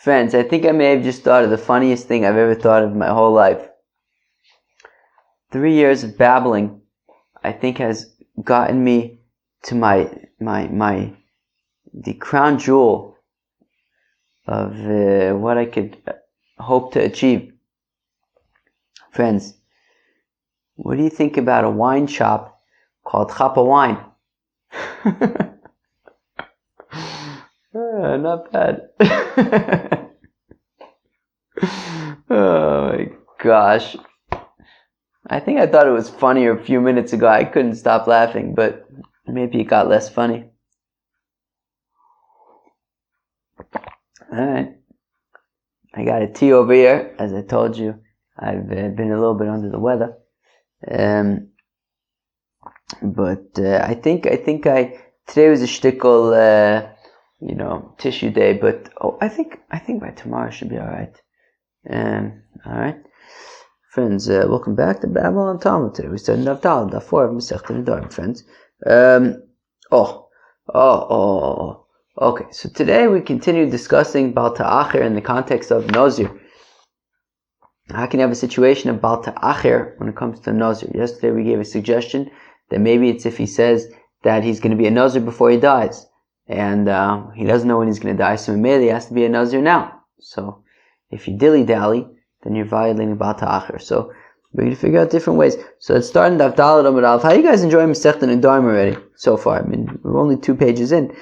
Friends, I think I may have just thought of the funniest thing I've ever thought of in my whole life. 3 years of babbling, I think, has gotten me to the crown jewel of what I could hope to achieve. Friends, what do you think about a wine shop called Chapa Wine? Not bad. Oh my gosh. I think I thought it was funnier a few minutes ago. I couldn't stop laughing, but maybe it got less funny. Alright. I got a tea over here. As I told you, I've been a little bit under the weather. But I think today was a shtickle, tissue day, but I think by tomorrow it should be alright. Alright. Friends, welcome back to Babylon Talmud. Today we started Daf Daled, Daf 4 of Masechet Nedarim, friends. Okay, so today we continue discussing Baal Ta'achir in the context of Nazir. How can you have a situation of Baal Ta'achir when it comes to Nazir? Yesterday we gave a suggestion that maybe it's if he says that he's going to be a Nazir before he dies, and he doesn't know when he's going to die, so maybe he has to be a Nazir now. So if you dilly-dally, then you're violating Baal Ta'achir. So we're going to figure out different ways. So let's start in Daf Daled Amud Aleph. How are you guys enjoying Masechet Nedarim already so far? I mean, we're only 2 pages in.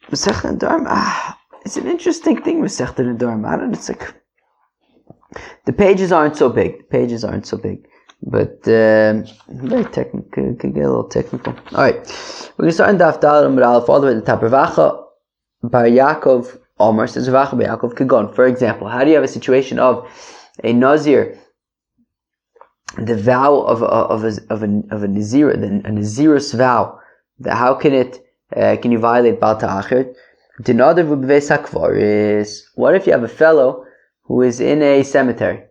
Masechet Nedarim, it's an interesting thing, Masechet Nedarim. I don't know, it's like, the pages aren't so big. But, very technical, could get a little technical. Alright, we're going to start in Daf Daled Amud Aleph all the way to the top. Ravacha Bar Yaakov Omer says Ravacha Bar Yaakov Kagon. For example, how do you have a situation of a Nazir, the vow of a Nazir, a Nazirus vow, how can you violate Baal Ta'achir? What if you have a fellow who is in a cemetery,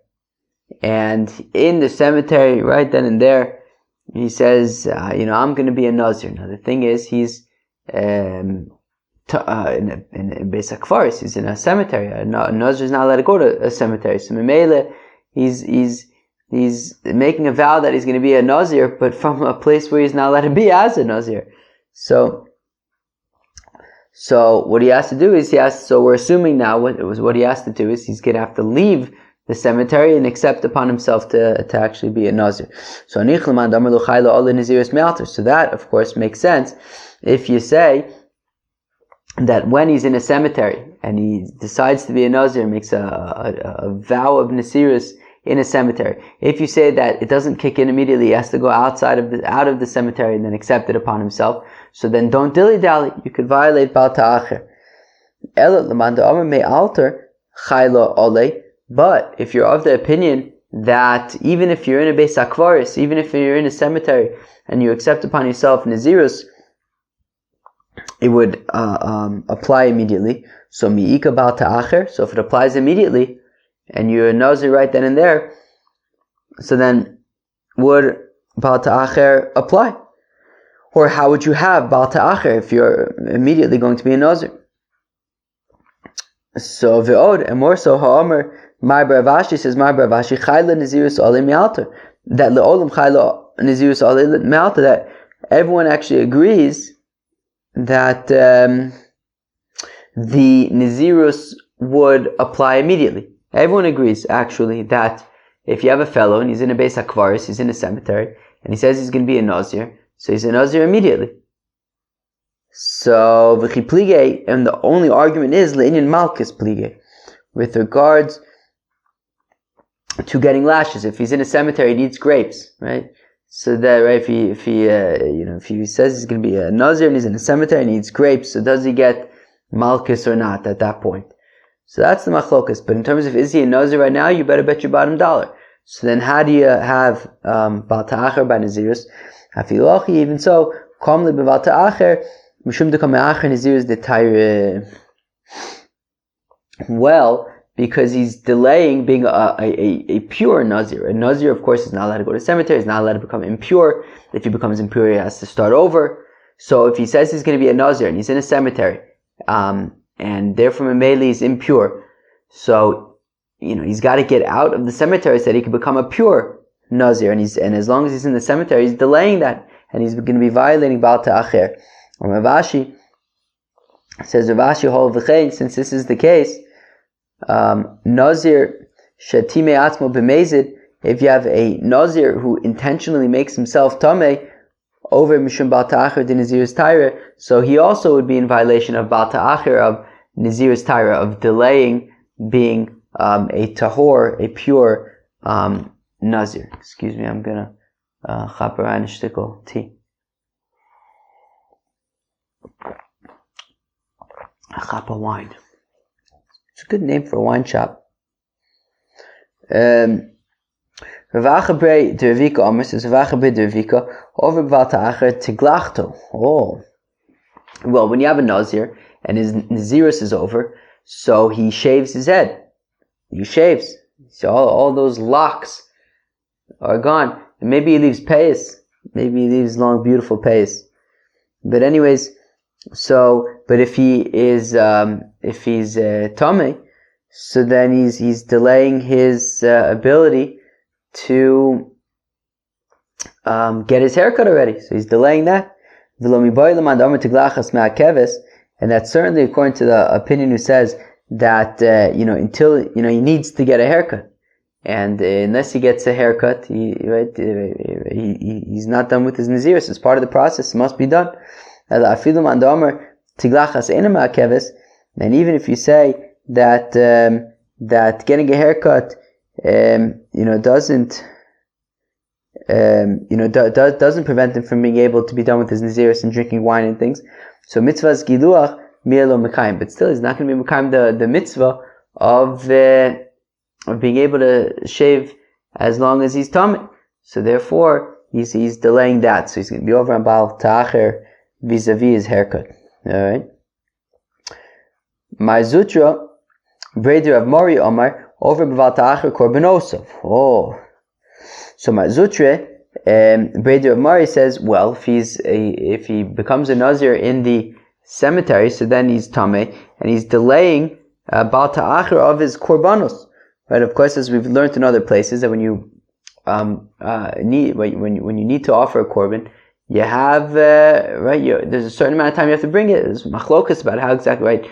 and in the cemetery, right then and there, he says, I'm going to be a Nazir. Now the thing is, he's in Beis HaKfaris, he's in a cemetery. A Nazir is not allowed to go to a cemetery. So Memele, he's making a vow that he's going to be a Nazir, but from a place where he's not allowed to be as a Nazir. So what he has to do is so we're assuming now what he has to do is he's going to have to leave the cemetery and accept upon himself to actually be a Nazir. So that, of course, makes sense if you say that when he's in a cemetery and he decides to be a Nazir, makes a vow of Nazirus in a cemetery. If you say that it doesn't kick in immediately, he has to go out of the cemetery and then accept it upon himself. So then don't dilly-dally. You could violate Baal Ta'achir. But if you're of the opinion that even if you're in a Beis HaKvaris, even if you're in a cemetery and you accept upon yourself Nazirus, it would apply immediately. So mi'ika Baal Ta'achir. So if it applies immediately, and you're a Nazir right then and there, so then would Baal Ta'achir apply? Or how would you have Baal Ta'achir if you're immediately going to be a Nazir? So ve'od, and more so, ha'omer, Mar Bar Avashi says, Mar Bar Avashi, chayla Nazirus olei me'alter. That le'olam chayla Nazirus olei me'alter, that everyone actually agrees that the Nazirus would apply immediately. Everyone agrees, actually, that if you have a fellow and he's in a Beis HaKvaris, he's in a cemetery, and he says he's going to be a Nazir, so he's a Nazir immediately. So, v'chi plige, and the only argument is, le'inyan malchus plige, with regards to getting lashes. If he's in a cemetery, he needs grapes, right? So that, right, if he says he's going to be a Nazir and he's in a cemetery and he needs grapes, so does he get malchus or not at that point? So that's the machlokas. But in terms of is he a Nazir right now, you better bet your bottom dollar. So then how do you have Baal Ta'achir by Nazirus? Hafilochi, even so, komli b'Baal Ta'achir, mishum dekam me'achir Nazirus detayre. Well, because he's delaying being a pure Nazir. A Nazir, of course, is not allowed to go to the cemetery, he's not allowed to become impure. If he becomes impure, he has to start over. So if he says he's going to be a Nazir and he's in a cemetery, and therefore Mameli is impure. So, he's got to get out of the cemetery so that he can become a pure Nazir, and as long as he's in the cemetery, he's delaying that, and he's going to be violating Baal Ta'acher. Rav Ashi says, since this is the case, Nazir Shetime Atzmo B'mezid, if you have a Nazir who intentionally makes himself Tameh, over Mishum Baal Ta'acher de Nazir's Taira, so he also would be in violation of Baal Ta'acher, of Nazir's Taira, of delaying being a Tahor, a pure Nazir. Excuse me, I'm gonna chapper ein shtickle tea. A chapper wine. It's a good name for a wine shop. Ravachabre dervika omer says Ravachabre dervika over Baal Ta'acher tiglachto. Oh, well, when you have a Nazir and his Nazirus is over, so he shaves his head. He shaves. So all those locks are gone. And maybe he leaves payas. Maybe he leaves long, beautiful payas. But anyways, but if he is, if he's Tomei, so then he's delaying his ability to get his haircut already. So he's delaying that. And that's certainly according to the opinion who says that until he needs to get a haircut, and unless he gets a haircut, he's not done with his nazirus. It's part of the process; it must be done. And even if you say that that getting a haircut doesn't doesn't prevent him from being able to be done with his nazirus and drinking wine and things. So mitzvahs giluach mielo mekayim, but still he's not going to be mekayim the mitzvah of being able to shave as long as he's tamei. So therefore he's delaying that. So he's going to be over on Baal Ta'acher vis-a-vis his haircut. All right. My zutra breder of Mori Omar over Baal Ta'acher korbanosov. Oh, so my zutra breder of Mori says, well, if he becomes a nazir in the cemetery, so then he's tamei and he's delaying Baal Ta'acher of his korbanos. Right? Of course, as we've learned in other places, that when you when you need to offer a korban, you have there's a certain amount of time you have to bring it. There's machlokas about how exactly, right?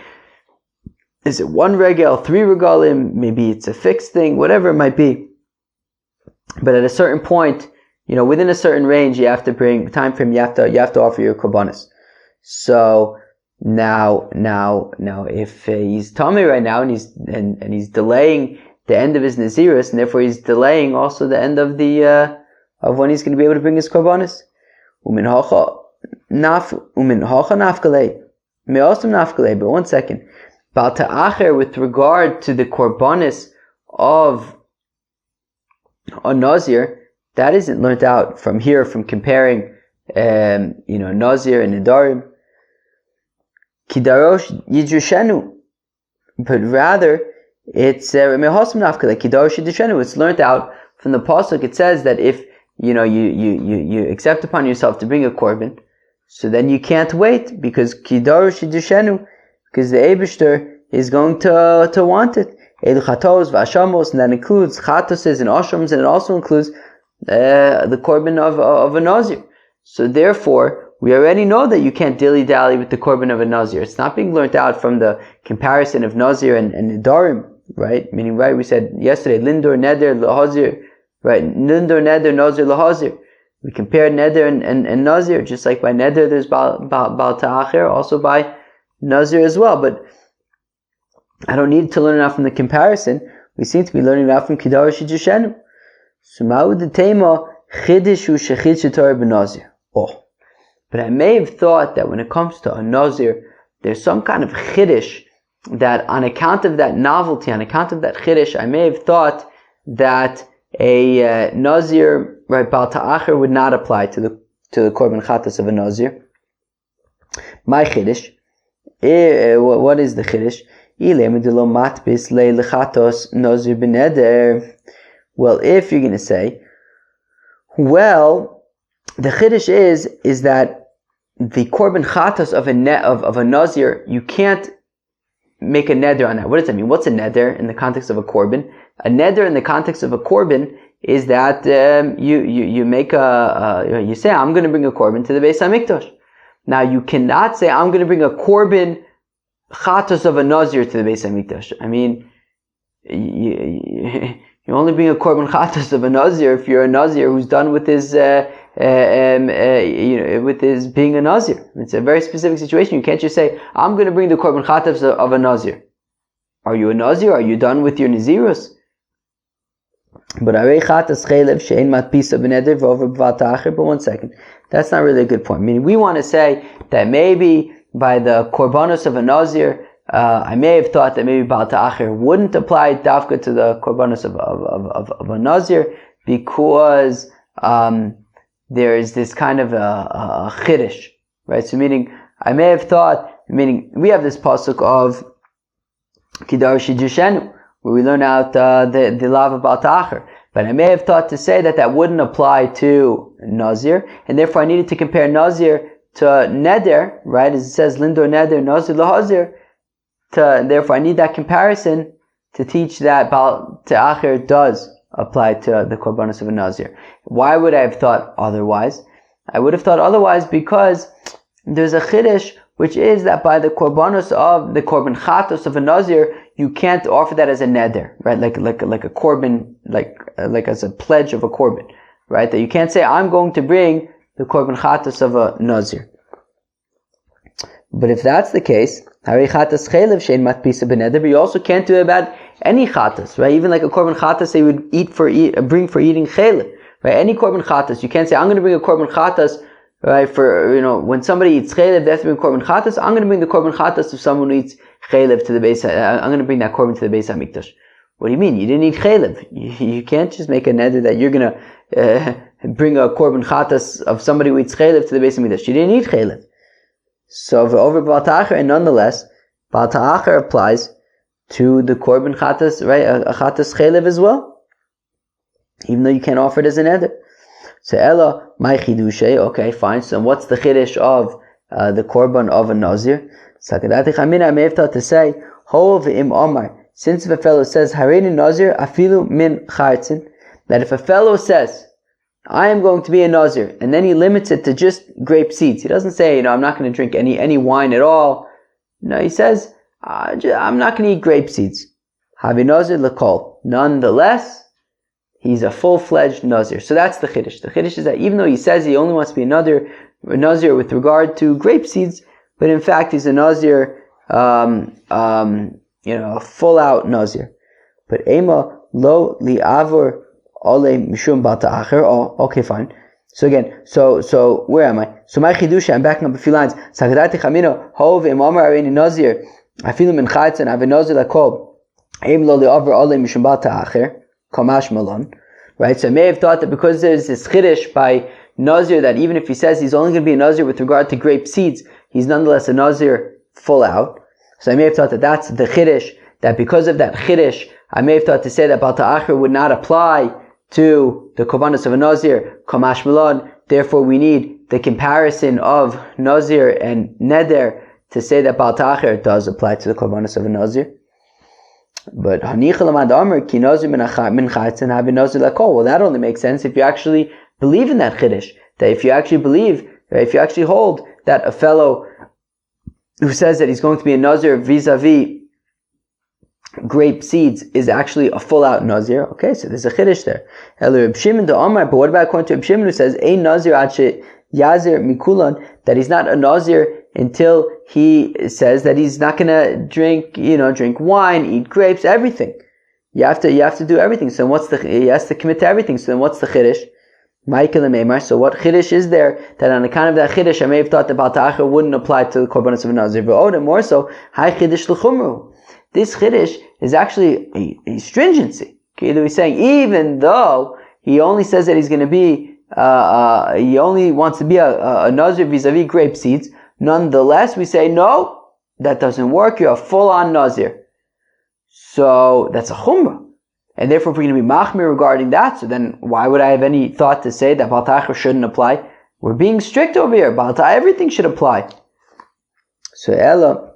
Is it one regel, 3 regalim? Maybe it's a fixed thing, whatever it might be. But at a certain point, within a certain range, you have to bring time frame. You have to offer your korbanos. So now, if he's tamei right now and he's delaying the end of his nazirus, and therefore he's delaying also the end of the of when he's going to be able to bring his korbanos. Umin hacha nafkale, me'osam nafkale. But one second, Baal Ta'acher with regard to the korbanos of a nazir, that isn't learnt out from here, from comparing nazir and nedarim. Kidarosh yidrushenu, but rather it's mehosam nafkale kidarosh yidrushenu. It's learnt out from the pasuk. It says that if you accept upon yourself to bring a korban, so then you can't wait because kidarosh yidrushenu, because the Eibishter is going to want it. Elu chatos v'ashamos, and that includes chatoses and ashrams, and it also includes the korban of a nazir. So therefore, we already know that you can't dilly-dally with the korban of a nazir. It's not being learnt out from the comparison of nazir and nedarim, right? Meaning, right, we said yesterday, lindor, neder, lahazir, right? Lindor, neder, nazir, lahazir. We compared neder and nazir, just like by neder there's Baal Ta'acher, also by nazir as well. But I don't need to learn it out from the comparison. We seem to be learning it out from Kidarosh Yidrushenu. So ma'ud tema chidishu shechid shetorah b'nazir. Oh. But I may have thought that when it comes to a nazir, there's some kind of chiddush that on account of that novelty, on account of that chiddush, I may have thought that a nazir, right, Baal Ta'acher would not apply to the korban chatas of a nazir. My chiddush, what is the chiddush? Well, if you're going to say, well, the chiddush is that the korban chatas of a nazir, you can't make a neder on that. What does that mean? What's a neder in the context of a korban? A neder in the context of a korban is that you make you say, I'm going to bring a korban to the Beis HaMikdash. Now you cannot say, I'm going to bring a korban chatos of a nazir to the Beis HaMikdash. I mean, you only bring a korban chatos of a nazir if you're a nazir who's done with his with his being a nazir. It's a very specific situation. You can't just say, I'm going to bring the korban chatos of a nazir. Are you a nazir? Are you done with your nazirus? But one second, that's not really a good point. Meaning, we want to say that maybe by the korbanos of a nazir, I may have thought that maybe Baal Ta'achir wouldn't apply dafka to the korbanos of a nazir, because there is this kind of a chiddush, right? So meaning, I may have thought, meaning we have this pasuk of Kidar Shijishenu, where we learn out the law of Baal Ta'achir. But I may have thought to say that wouldn't apply to Nazir, and therefore I needed to compare Nazir to Neder, right? As it says, Lindor Neder, Nazir Lahazir. Therefore I need that comparison to teach that Baal Ta'achir does apply to the korbanos of a Nazir. Why would I have thought otherwise? I would have thought otherwise because there's a chiddush, which is that by the korbanos of the korban chatos of a nazir, you can't offer that as a neder, right? Like a korban, like as a pledge of a korban, right? That you can't say, I'm going to bring the korban chatos of a nazir. But if that's the case, but you also can't do it about any chatos, right? Even like a korban chatos they would bring for eating chaylev, right? Any korban chatos, you can't say, I'm going to bring a korban chatos, right? For, when somebody eats chaylev, they have to bring korban chatos. I'm going to bring the korban chatos of someone who eats chaylev to the Beis. I'm going to bring that korban to the Beis HaMikdash. What do you mean? You didn't eat chaylev. You can't just make a neder that you're going to bring a korban chatos of somebody who eats chaylev to the Beis HaMikdash. You didn't eat chaylev. So over Baal Ta'achir, and nonetheless, Baal Ta'achir applies to the korban chatas, right? A chatas chaylev as well, even though you can't offer it as an neder. So Ella, my chidushay, okay, fine. So what's the chiddush of the korban of a nazir? Sakadati chamina, I may have thought to say, hov im omar. Since if a fellow says hareini nazir afilu min chartzin, that if a fellow says, I am going to be a nazir, and then he limits it to just grape seeds. He doesn't say, I'm not going to drink any wine at all. No, he says, I'm not going to eat grape seeds. Havi nazir lekol. Nonetheless, he's a full-fledged nazir. So that's the chiddush. The chiddush is that even though he says he only wants to be a nazir with regard to grape seeds, but in fact he's a nazir, a full-out nazir. But ema lo li'avor ole mishum Baal Ta'achir. Oh, okay, fine. So again, so where am I? So my chidusha, I'm backing up a few lines. Sakadati chamino hov im amar areini nazir afilu min chaytzin ave nazir lakol em lo li'avor ole mishum Baal Ta'achir kamash malon. Right? So I may have thought that because there's this chiddush by nazir that even if he says he's only going to be a nazir with regard to grape seeds, he's nonetheless a nazir full out. So I may have thought that that's the chiddush, that because of that chiddush, I may have thought to say that Baal Ta'achir would not apply to the korbanos of a nazir, kamash malon. Therefore, we need the comparison of nazir and neder to say that Baal Ta'achir does apply to the korbanos of a nazir. But well, that only makes sense if you actually believe in that chiddush. That if you actually believe, if you actually hold that a fellow who says that he's going to be a nazir vis-a-vis grape seeds is actually a full-out nazir. Okay, so there's a chiddush there. But what about according to Reb Shimon, who says ein nazir adche yazir mikulan, that he's not a nazir until he says that he's not going to drink wine, eat grapes, everything. You have to do everything. So he has to commit to everything. So then what's the chiddush? So what chiddush is there that on account of that chiddush, I may have thought that Baal Ta'achir wouldn't apply to the korbanos of a nazir. But more so, hi chiddush l'chumru. This chiddush is actually a stringency. Okay, he's saying even though he only says that he's going to be, he only wants to be a nazir vis-a-vis grape seeds, nonetheless we say no, that doesn't work. You're a full-on nazir. So that's a chumrah. And therefore, if we're going to be machmir regarding that, so then why would I have any thought to say that Baal Ta'achir shouldn't apply? We're being strict over here. Baal Ta'achir, everything should apply. So Ella,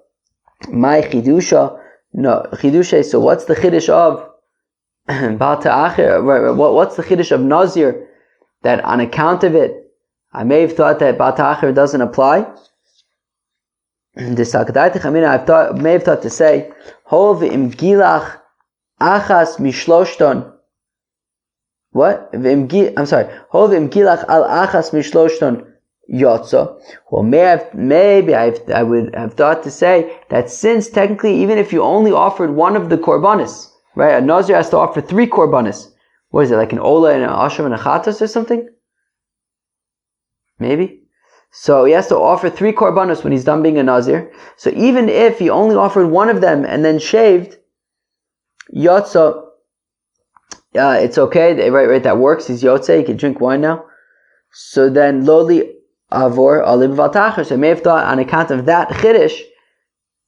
My chidusha, no chidusha. So what's the chiddush of Baal Ta'achir? What's the chiddush of Nazir? That on account of it, I may have thought that Baal Ta'achir doesn't apply. I may have thought to say, Hov im gilach achas mishloshton. What? I'm sorry. Hov im gilach al achas mishloshton yotza. Well, maybe I would have thought to say that since technically, even if you only offered one of the korbanos, right? A Nazir has to offer 3 korbanos. What is it, like an ola and an ashram and a chatas or something? Maybe. So he has to offer 3 korbanos when he's done being a Nazir. So even if he only offered one of them and then shaved, yotza, it's okay, right, that works. He's yotze, he can drink wine now. So then, loli avor alim Baal Ta'achir. So I may have thought on account of that chiddush,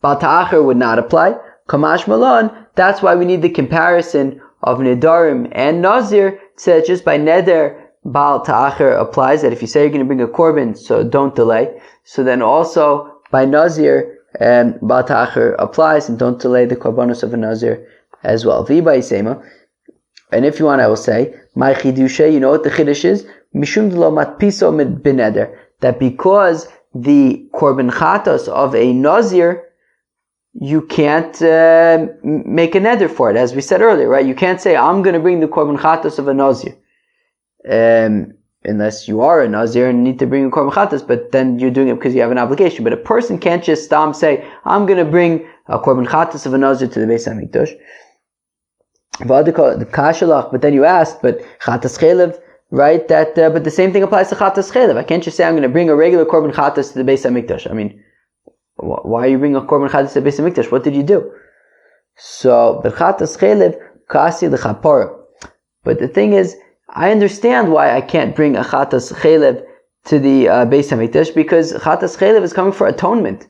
Baal Ta'achir would not apply. Kamash malon, that's why we need the comparison of Nedarim and Nazir, so that just by Neder, Baal Ta'achir applies, that if you say you're going to bring a korban, so don't delay. So then also by Nazir, Baal Ta'achir applies, and don't delay the korbanos of a Nazir as well. V'ibay sema. And if you want, I will say, my chidushe, you know what the chiddush is? Mishum d'lo matpiso mid beneder. That because the korban chatos of a Nazir, you can't make a neder for it, as we said earlier, right? You can't say, I'm going to bring the korban chatos of a Nazir. Unless you are a Nazir and need to bring a korban chatas, but then you're doing it because you have an obligation. But a person can't just say, I'm going to bring a korban chatas of a Nazir to the Beis HaMikdash. But then you asked, but chatas chelev, right? But the same thing applies to chatas chelev. I can't just say I'm going to bring a regular korban chatas to the Beis HaMikdash. I mean, why are you bringing a korban chatas to the Beis HaMikdash? What did you do? So, but chatas chelev kasi l'chapora. But the thing is, I understand why I can't bring a chatas chelev to the Beis HaMikdash, because chatas chelev is coming for atonement.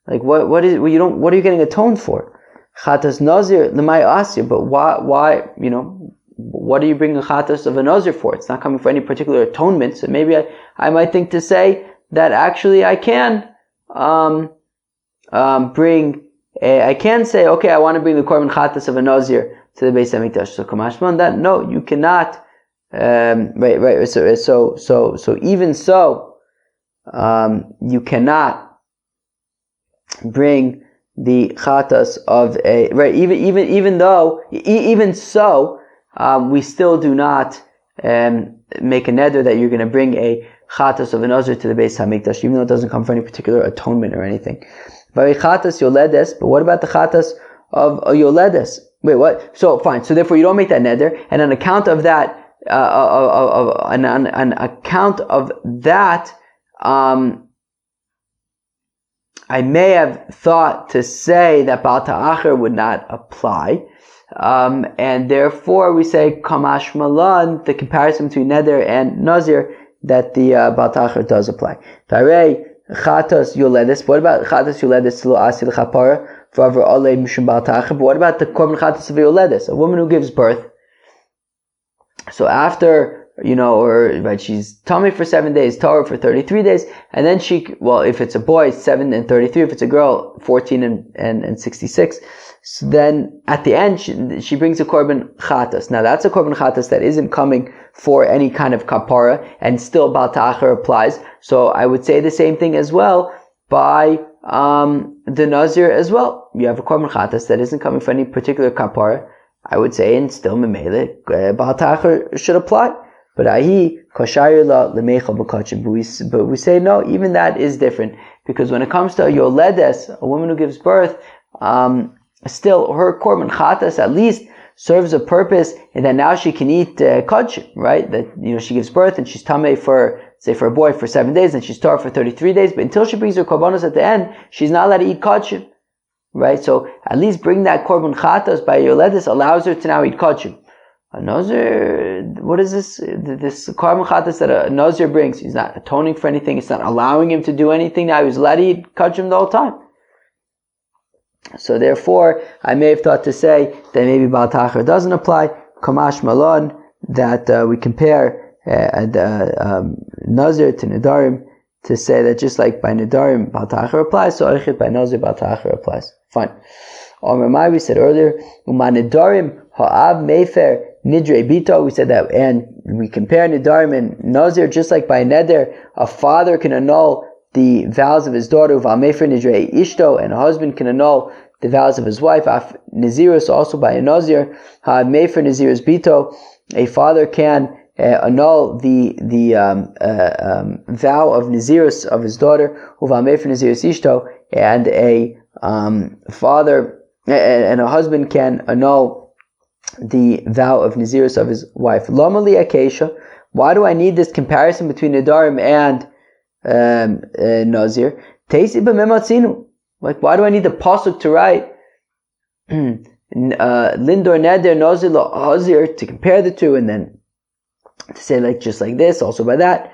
Like what are you getting atoned for? Chatas nazir l'may asir, but why what are you bringing a chatas of a nazir for? It's not coming for any particular atonement. So maybe I might think to say that actually I can I can say, okay, I want to bring the korban chatas of a nazir to the Beis HaMikdash. So kamashman that no, you cannot. Right. So even so, you cannot bring the chatas of a right. Even so, we still do not make a neder that you're going to bring a chatas of a nazir to the Beis HaMikdash, even though it doesn't come for any particular atonement or anything. Chatas yoledes, but what about the chatas of a yoledes? Wait, what? So fine. So therefore, you don't make that neder, and on account of that. On account of that, I may have thought to say that Baal Ta'achir would not apply, and therefore we say Kamash Malan, the comparison between Neder and Nazir, that the Baal Ta'achir does apply. Tarei Chatas Yoledis. What about Chatas Yoledis Lo Asil Chapara Forever Olei Mishum Baal Ta'achir? But what about the Korban Chatas of Yoledis, a woman who gives birth? So after, right, she's tummy for 7 days, Torah for 33 days, and then if it's a boy, 7 and 33, if it's a girl, 14 and 66. So then at the end, she brings a korban chatas. Now that's a korban chatas that isn't coming for any kind of kapara, and still Baal Ta'achir applies. So I would say the same thing as well by the Nazir as well. You have a korban chatas that isn't coming for any particular kapara. I would say, and still memele, Baal Ta'achir should apply. But but we say no, even that is different, because when it comes to a yoledes, a woman who gives birth, still her korban chatas at least serves a purpose, and that now she can eat kachim, right? That she gives birth and she's tamei for, say, for a boy for 7 days, and she's torah for 33 days. But until she brings her korbanos at the end, she's not allowed to eat kachim. Right, so at least bring that korban chatas by yoledis allows her to now eat kachim. A nazir, what is this? This korban chatas that a nazir brings, he's not atoning for anything. It's not allowing him to do anything. Now he's allowed to eat kachim the whole time. So therefore, I may have thought to say that maybe Baal Ta'achir doesn't apply. Kamash malon, that we compare the nazir to nedarim to say that just like by Nedarim, Baal Ta'achir applies, so Oichid by Nazir, Baal Ta'achir applies. Fine. Omar we said earlier, Uma Nedarim, Ha'av Mefer, Nidre Bito, we said that, and we compare Nedarim and Nazir, just like by Neder, a father can annul the vows of his daughter, Val Mefer Nidre Ishto, and a husband can annul the vows of his wife. Nazirus, also by a Nazir, Ha'av Mefer Nazirus Bito, a father can annul the vow of Nazirus of his daughter, Val Mefer Nazirus Ishto, and a father and a husband can annul the vow of Nazirus of his wife. Lomali Akesha, why do I need this comparison between Nedarim and Nazir? Teisi b'mematzinu. Like, why do I need the pasuk to write Lindor Neder Nazir lo Hazir to compare the two, and then to say like just like this, also by that?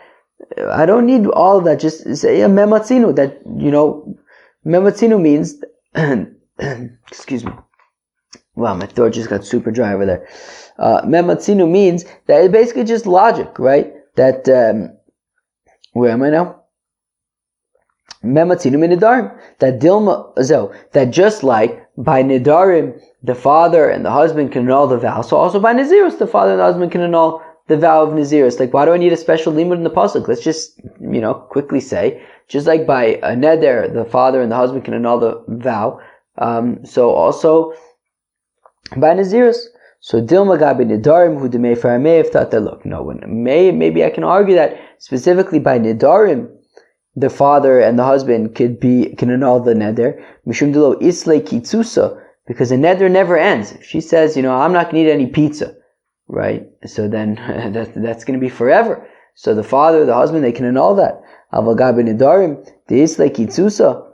I don't need all of that. Just say mematzinu. That, you know, mematzinu means excuse me. Wow, my throat just got super dry over there. Mematzinu means that it's basically just logic, right? That where am I now? Mematzinu min Nedarim. That Dilma Zo. That just like by Nedarim, the father and the husband can annul the vow, so also by Nazirus, the father and the husband can annul the vow of Nazirus. Like, why do I need a special limud in the pasuk? Let's just, quickly say, just like by a neder, the father and the husband can annul the vow, so also by Nazirus. So Dilma Gabi Nedarim who demei for may thought that, look, no, maybe I can argue that specifically by Nedarim, the father and the husband can annul the neder. Mishum dilo islay kitzusa, because a neder never ends. If she says, I'm not going to eat any pizza, right? So then that's going to be forever. So the father, the husband, they can annul that. Avagabi Nedarim, the islay kitzusa.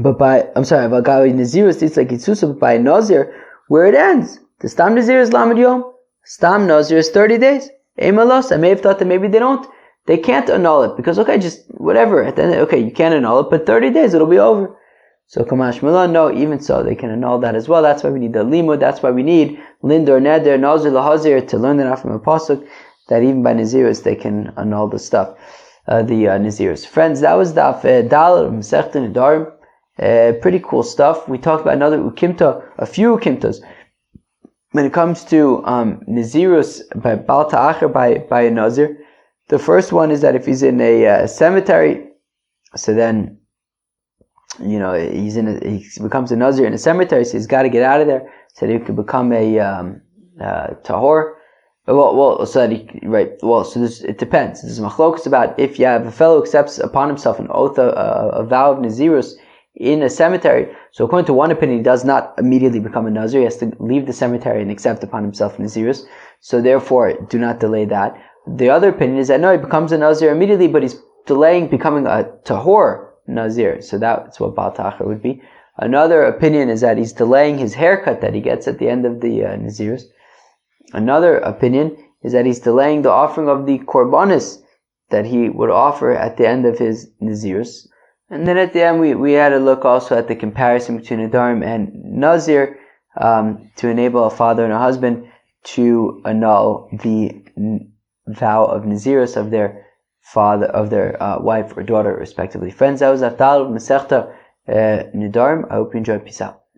But Avagabi Nazirus, the islay kitzusa, but by Nazir, where it ends. The Stam Nazir is Lamed Yom. Stam Nazir is 30 days. Emalos, I may have thought that maybe they can't annul it, because, just whatever, at the end, you can't annul it, but 30 days, it'll be over. So Kamash Milan, no, even so, they can annul that as well. That's why we need the limud, that's why we need Lindor Neder, Nazir Lahazir, to learn that out from a pasuk, that even by Nazirus, they can annul the stuff, the Nazirus. Friends, that was Daf Dal, Masechta Nedarim. Pretty cool stuff. We talked about another Ukimta, a few Ukimtas. When it comes to Nazirus, by Baal Ta'achir, by a Nazir, the first one is that if he's in a cemetery, so then, he becomes a Nazir in a cemetery, so he's got to get out of there, so that he could become a Tahor. So it depends. There's machlokus about if you have a fellow accepts upon himself an oath, a vow of Nazirus in a cemetery. So according to one opinion, he does not immediately become a Nazir. He has to leave the cemetery and accept upon himself Nazirus. So therefore, do not delay that. The other opinion is that no, he becomes a Nazir immediately, but he's delaying becoming a Tahor Nazir. So that's what Baal Ta'achir would be. Another opinion is that he's delaying his haircut that he gets at the end of the Nazirus. Another opinion is that he's delaying the offering of the Korbanis that he would offer at the end of his Nazirus. And then at the end, we had to look also at the comparison between Nedarim and Nazir, to enable a father and a husband to annul the vow of Nazirus of their father, of their wife or daughter, respectively. Friends, that was Afdal Masechta Nedarim. I hope you enjoyed. Peace out.